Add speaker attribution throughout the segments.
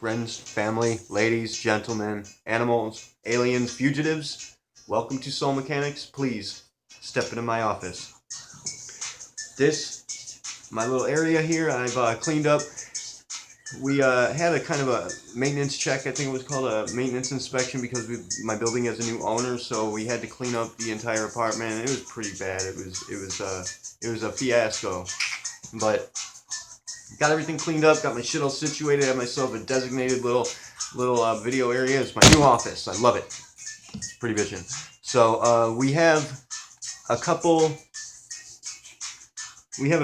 Speaker 1: friends, family, ladies, gentlemen, animals, aliens, fugitives. Welcome to Soul Mechanics. Please step into my office. My little area here, I've cleaned up. We had a kind of a maintenance check. I think it was called a maintenance inspection because my building has a new owner, so we had to clean up the entire apartment. It was pretty bad. It was a fiasco, but got everything cleaned up. Got my shit all situated. Had myself a designated little video area. It's my new office. I love it. It's pretty vision. So we have a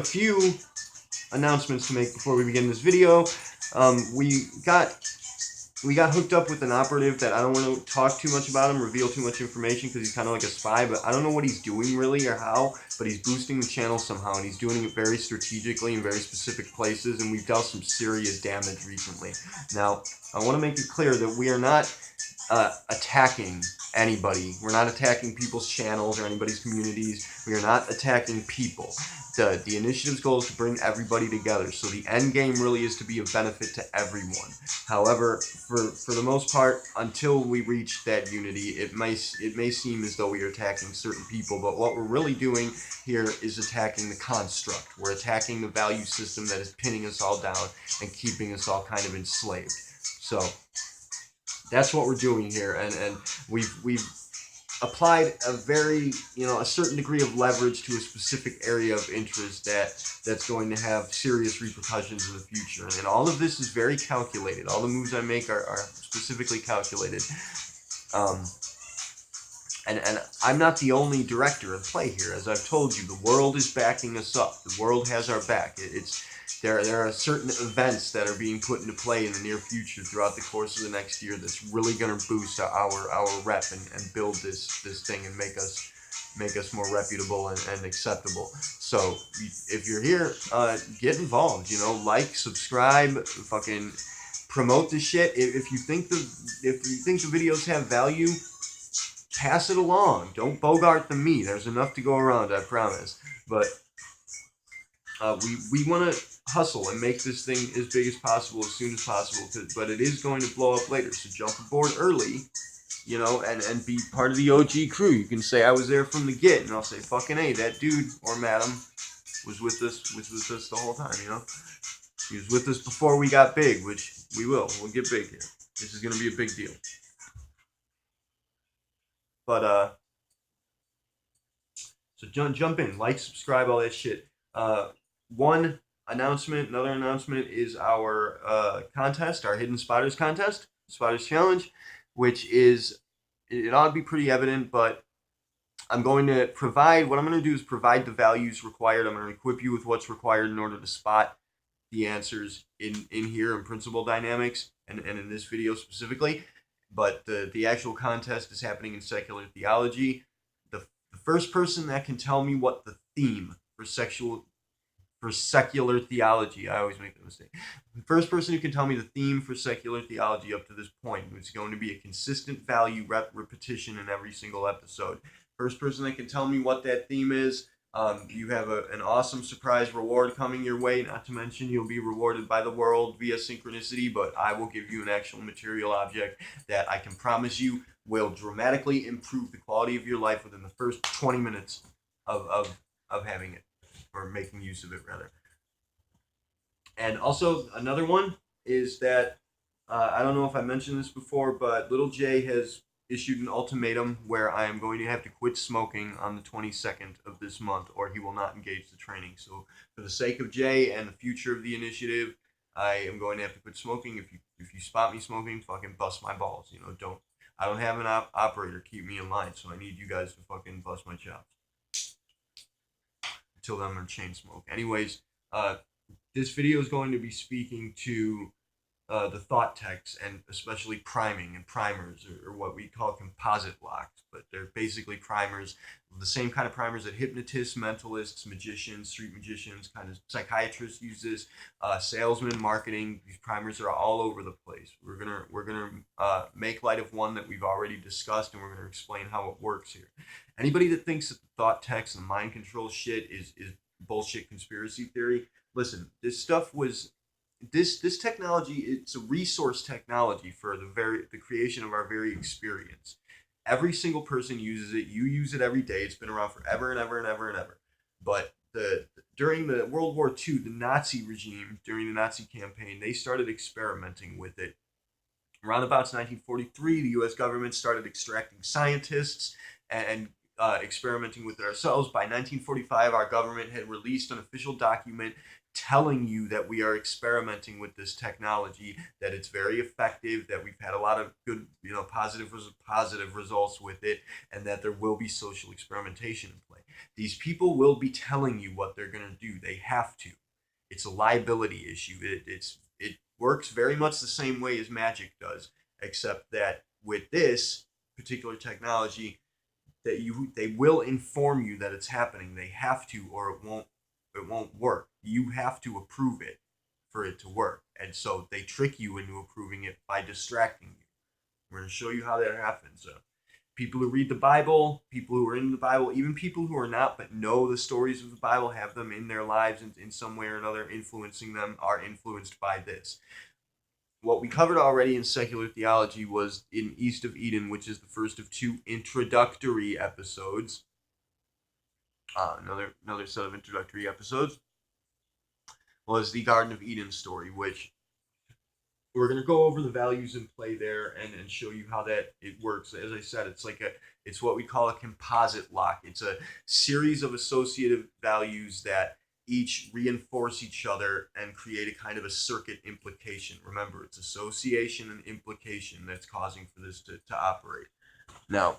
Speaker 1: few announcements to make before we begin this video. We got hooked up with an operative that I don't want to talk too much about him, reveal too much information because he's kind of like a spy, but I don't know what he's doing really or how, but he's boosting the channel somehow, and he's doing it very strategically in very specific places, and we've dealt some serious damage recently. Now, I want to make it clear that we are not attacking anybody. We're not attacking people's channels or anybody's communities. We are not attacking people. The initiative's goal is to bring everybody together. So the end game really is to be of benefit to everyone. However, for the most part, until we reach that unity, it may seem as though we are attacking certain people. But what we're really doing here is attacking the construct. We're attacking the value system that is pinning us all down and keeping us all kind of enslaved. So that's what we're doing here, and we've applied a very, a certain degree of leverage to a specific area of interest that's going to have serious repercussions in the future. And all of this is very calculated. All the moves I make are specifically calculated. And I'm not the only director in play here. As I've told you, the world is backing us up. The world has our back. There are certain events that are being put into play in the near future throughout the course of the next year that's really going to boost our rep and build this thing and make us more reputable and acceptable. So if you're here, get involved. Like, subscribe, fucking promote the shit. If you think the videos have value, pass it along. Don't bogart the me. There's enough to go around, I promise. But we want to hustle and make this thing as big as possible, as soon as possible, but it is going to blow up later, so jump aboard early, and be part of the OG crew. You can say I was there from the get, and I'll say, fucking A, that dude or madam was with us the whole time, He was with us before we got big, which we'll get big here. This is going to be a big deal. But, so jump in, like, subscribe, all that shit. Another announcement is our contest, our Hidden Spotters contest, Spotters Challenge, which is, it ought to be pretty evident, but I'm going to provide the values required. I'm going to equip you with what's required in order to spot the answers in here in Principle Dynamics and in this video specifically. But the actual contest is happening in Secular Theology. The first person that can tell me what the theme for secular theology, I always make that mistake. The first person who can tell me the theme for secular theology up to this point, it's going to be a consistent value repetition in every single episode. First person that can tell me what that theme is, you have an awesome surprise reward coming your way. Not to mention you'll be rewarded by the world via synchronicity, but I will give you an actual material object that I can promise you will dramatically improve the quality of your life within the first 20 minutes of having it. Or making use of it, rather. And also, another one is that, I don't know if I mentioned this before, but Little J has issued an ultimatum where I am going to have to quit smoking on the 22nd of this month, or he will not engage the training. So, for the sake of Jay and the future of the initiative, I am going to have to quit smoking. If you spot me smoking, fucking bust my balls. I don't have an operator keep me in line, so I need you guys to fucking bust my chops. Until then, I'm going to chain smoke. Anyways, this video is going to be speaking to the thought text, and especially priming and primers, or what we call composite locks. But they're basically primers, the same kind of primers that hypnotists, mentalists, magicians, street magicians, kind of psychiatrists use this. Salesmen, marketing, these primers are all over the place. We're gonna make light of one that we've already discussed, and we're gonna explain how it works here. Anybody that thinks that the thought text and mind control shit is bullshit conspiracy theory, listen, this stuff was this technology, it's a resource technology for the creation of our very experience. Every single person uses it. You use it every day. It's been around forever and ever and ever and ever. But the during the World War II, the Nazi regime, during the Nazi campaign, they started experimenting with it. Around about 1943, the U.S. government started extracting scientists and experimenting with it ourselves. By 1945, our government had released an official document telling you that we are experimenting with this technology, that it's very effective, that we've had a lot of good, positive results with it, and that there will be social experimentation in play. These people will be telling you what they're going to do. They have to. It's a liability issue. It works very much the same way as magic does, except that with this particular technology, they will inform you that it's happening. They have to, or it won't work. You have to approve it for it to work, and so they trick you into approving it by distracting you. We're going to show you how that happens. People who read the Bible, people who are in the Bible, even people who are not but know the stories of the Bible, have them in their lives in some way or another, influencing them, are influenced by this. What we covered already in secular theology was in East of Eden, which is the first of two introductory episodes. Another set of introductory episodes was the Garden of Eden story, which we're going to go over the values in play there and show you how that it works. As I said, it's what we call a composite lock. It's a series of associative values that each reinforce each other and create a kind of a circuit implication. Remember, it's association and implication that's causing for this to operate. Now,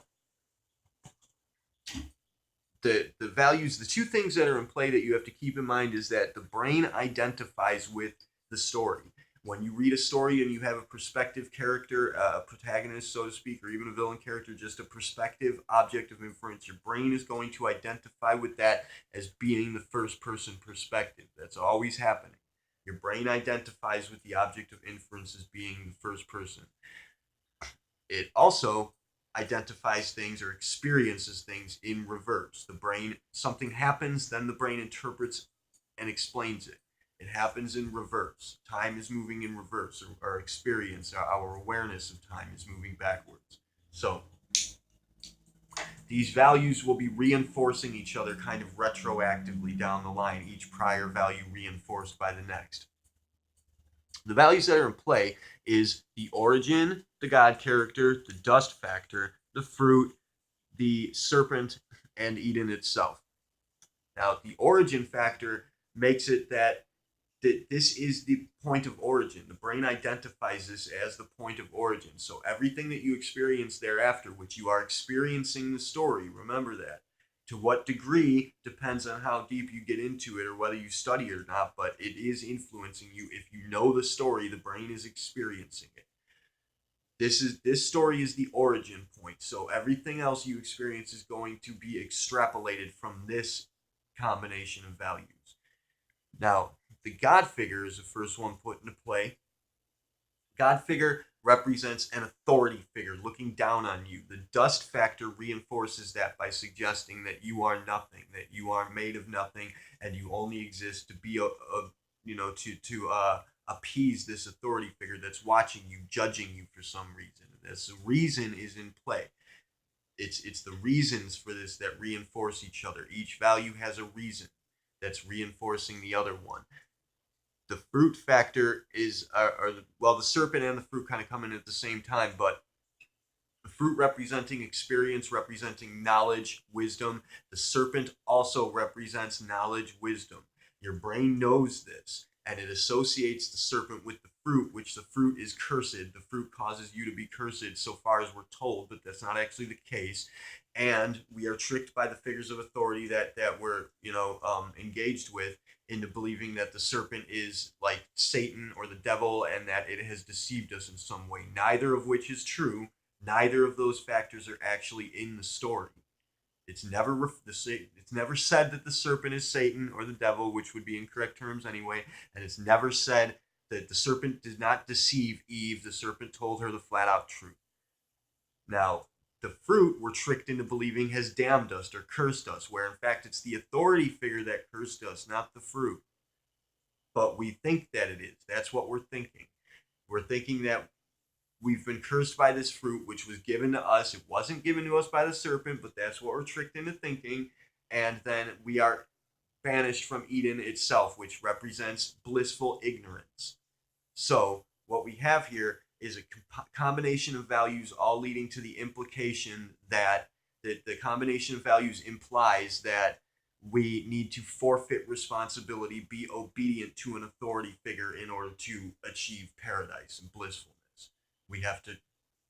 Speaker 1: the values, the two things that are in play that you have to keep in mind is that the brain identifies with the story. When you read a story and you have a perspective character, a protagonist, so to speak, or even a villain character, just a perspective object of inference, your brain is going to identify with that as being the first person perspective. That's always happening. Your brain identifies with the object of inference as being the first person. It also identifies things or experiences things in reverse. The brain, something happens, then the brain interprets and explains it. It happens in reverse. Time is moving in reverse. Our experience, our awareness of time is moving backwards. So these values will be reinforcing each other kind of retroactively down the line, each prior value reinforced by the next. The values that are in play is the origin, the God character, the dust factor, the fruit, the serpent, and Eden itself. Now, the origin factor makes it that this is the point of origin. The brain identifies this as the point of origin. So everything that you experience thereafter, which you are experiencing the story, remember that. To what degree depends on how deep you get into it or whether you study it or not, but it is influencing you. If you know the story, the brain is experiencing it. This story is the origin point. So everything else you experience is going to be extrapolated from this combination of values. Now, the God figure is the first one put into play. God figure represents an authority figure looking down on you. The dust factor reinforces that by suggesting that you are nothing, that you are made of nothing, and you only exist to be to appease this authority figure that's watching you, judging you for some reason. This reason is in play. It's the reasons for this that reinforce each other. Each value has a reason that's reinforcing the other one. The fruit factor is, the serpent and the fruit kind of come in at the same time, but the fruit representing experience, representing knowledge, wisdom. The serpent also represents knowledge, wisdom. Your brain knows this, and it associates the serpent with the fruit, which the fruit is cursed. The fruit causes you to be cursed so far as we're told, but that's not actually the case. And we are tricked by the figures of authority that we're engaged with into believing that the serpent is like Satan or the devil and that it has deceived us in some way. Neither of which is true. Neither of those factors are actually in the story. It's never said that the serpent is Satan or the devil, which would be incorrect terms anyway, and it's never said that the serpent did not deceive Eve. The serpent told her the flat-out truth. Now, the fruit we're tricked into believing has damned us or cursed us, where in fact it's the authority figure that cursed us, not the fruit. but we think that it is. That's what we're thinking. We're thinking that we've been cursed by this fruit, which was given to us. It wasn't given to us by the serpent, but that's what we're tricked into thinking. And then we are banished from Eden itself, which represents blissful ignorance. So, what we have here is a combination of values all leading to the implication that the combination of values implies that we need to forfeit responsibility, be obedient to an authority figure in order to achieve paradise and blissfulness. We have to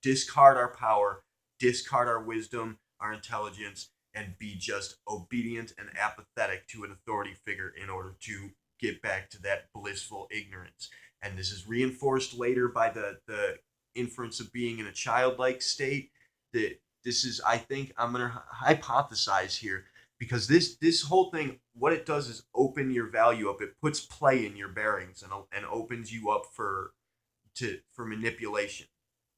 Speaker 1: discard our power, discard our wisdom, our intelligence, and be just obedient and apathetic to an authority figure in order to get back to that blissful ignorance. And this is reinforced later by the inference of being in a childlike state. That this is, I think, I'm going to hypothesize here, because this whole thing, what it does is open your value up. It puts play in your bearings and opens you up for manipulation,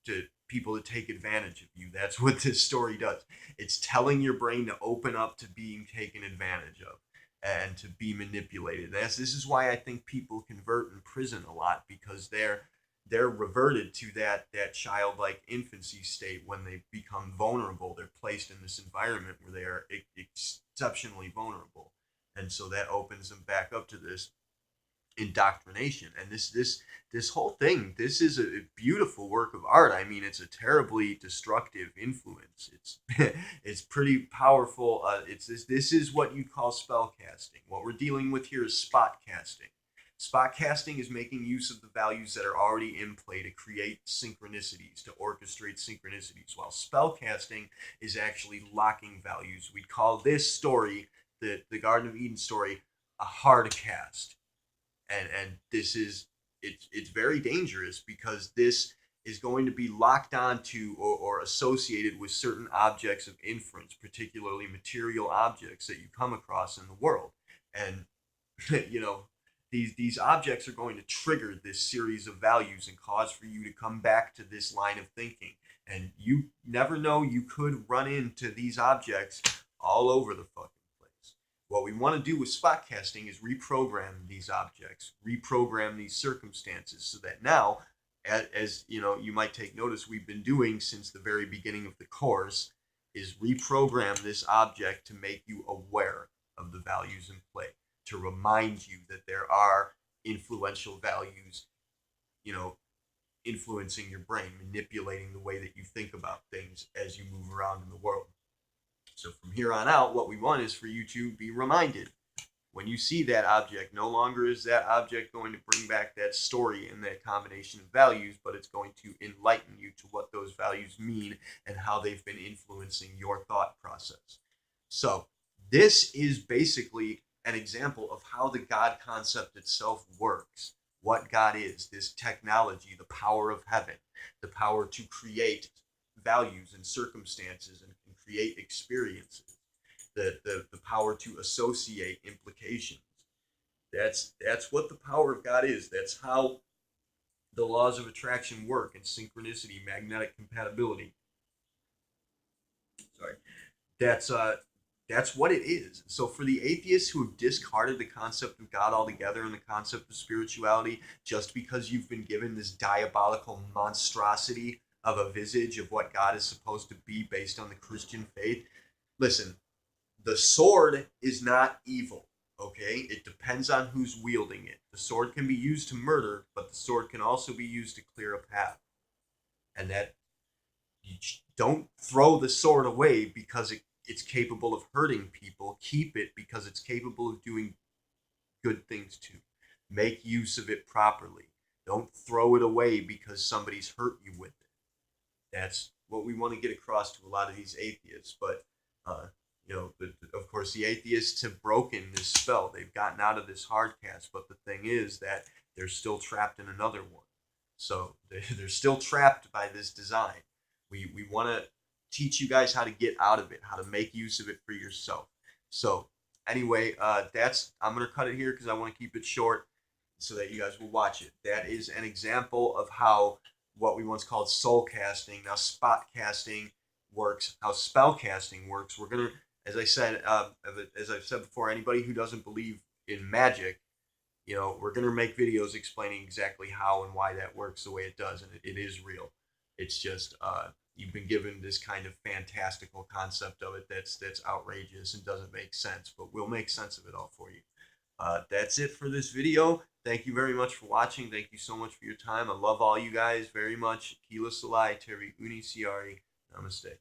Speaker 1: to people to take advantage of you. That's what this story does. It's telling your brain to open up to being taken advantage of and to be manipulated. This is why I think people convert in prison a lot, because they're reverted to that childlike infancy state. When they become vulnerable, they're placed in this environment where they are exceptionally vulnerable, and so that opens them back up to this indoctrination. And this whole thing, this is a beautiful work of art. I mean, it's a terribly destructive influence. It's it's pretty powerful. This is what you call spell casting. What we're dealing with here is spot casting. Spot casting is making use of the values that are already in play to create synchronicities, to orchestrate synchronicities, while spell casting is actually locking values. We'd call this story, the Garden of Eden story, a hard cast. And this is, it's very dangerous, because this is going to be locked onto or associated with certain objects of inference, particularly material objects that you come across in the world. And you know, these objects are going to trigger this series of values and cause for you to come back to this line of thinking. And you never know, you could run into these objects all over the fucking. What we want to do with spot casting is reprogram these objects, reprogram these circumstances, so that now, as you know, you might take notice, we've been doing since the very beginning of the course, is reprogram this object to make you aware of the values in play, to remind you that there are influential values, you know, influencing your brain, manipulating the way that you think about things as you move around in the world. So from here on out, what we want is for you to be reminded. When you see that object, no longer is that object going to bring back that story and that combination of values, but it's going to enlighten you to what those values mean and how they've been influencing your thought process. So this is basically an example of how the God concept itself works. What God is, this technology, the power of heaven, the power to create values and circumstances and create experiences, the power to associate implications. That's what the power of God is. That's how the laws of attraction work, and synchronicity, magnetic compatibility. Sorry, that's what it is. So for the atheists who have discarded the concept of God altogether and the concept of spirituality, just because you've been given this diabolical monstrosity of a visage of what God is supposed to be based on the Christian faith, listen, the sword is not evil, okay? It depends on who's wielding it. The sword can be used to murder, but the sword can also be used to clear a path. And that, you don't throw the sword away because it's capable of hurting people. Keep it because it's capable of doing good things too. Make use of it properly. Don't throw it away because somebody's hurt you with it. That's what we want to get across to a lot of these atheists. But you know, of course, the atheists have broken this spell. They've gotten out of this hard cast. But the thing is that they're still trapped in another one. So they're still trapped by this design. We want to teach you guys how to get out of it, how to make use of it for yourself. So anyway, I'm gonna cut it here because I want to keep it short so that you guys will watch it. That is an example of how what we once called soul casting, now spot casting works, how spell casting works. We're gonna, as I've said before, anybody who doesn't believe in magic, you know, we're going to make videos explaining exactly how and why that works the way it does, and it is real. It's just you've been given this kind of fantastical concept of it that's outrageous and doesn't make sense, but we'll make sense of it all for you. That's it for this video. Thank you very much for watching. Thank you so much for your time. I love all you guys very much. Kila Salai, Terry Uni Siari. Namaste.